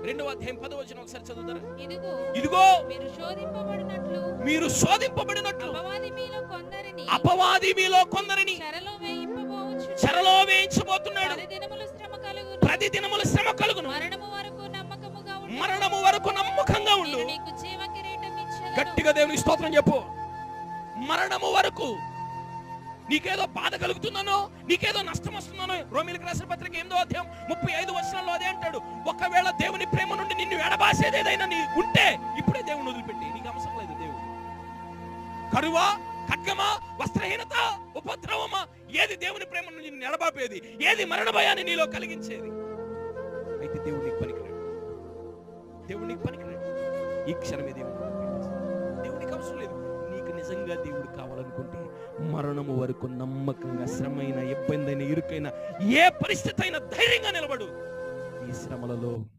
2వ అధ్యాయం 10వ వచనం ఒకసారి చదువుతారా? ఇదిగో ఇదిగో మీరు శోధింపబడినట్లు అపవాది మీలో కొందరిని చెరలో వేయించబోతున్నాడు. ప్రతి దినములు శ్రమ కలుగును. మరణము వరకు నమ్మకంగా ఉండు. గట్టిగా దేవునికి స్తోత్రం చెప్పు. మరణము వరకు నీకేదో బాధ కలుగుతుందనో, నీకేదో నష్టం వస్తుందనో, రోమీయులకు రాసిన పత్రిక 8వ అధ్యాయం 35 వచనంలో అదే అంటాడు. ఒకవేళ దేవుని ప్రేమ నుండి నిన్ను ఎడబాసేది ఏదైనా నీ ఉంటే ఇప్పుడే దేవుని వదిలిపెట్టి, నీకు అవసరం లేదు దేవుడు. కరువా, ఖడ్గమా, వస్త్రహీనత, ఉపద్రవమా, ఏది దేవుని ప్రేమ నుండి నిన్ను ఎడబాపేది? ఏది మరణ భయాన్ని నీలో కలిగించేది? అయితే దేవుడు నీకు పనికిరాడు. దేవుడు నీకు పనికిరాడు. ఈ క్షణమే దేవునికి అవసరం లేదు. నీకు నిజంగా దేవుడు కావాలనుకుంటే మరణము వరకు నమ్మకంగా, శ్రమైన, ఇబ్బంది అయిన, ఇరుకైన, ఏ పరిస్థితి అయినా ధైర్యంగా నిలబడు. ఈ శ్రమలలో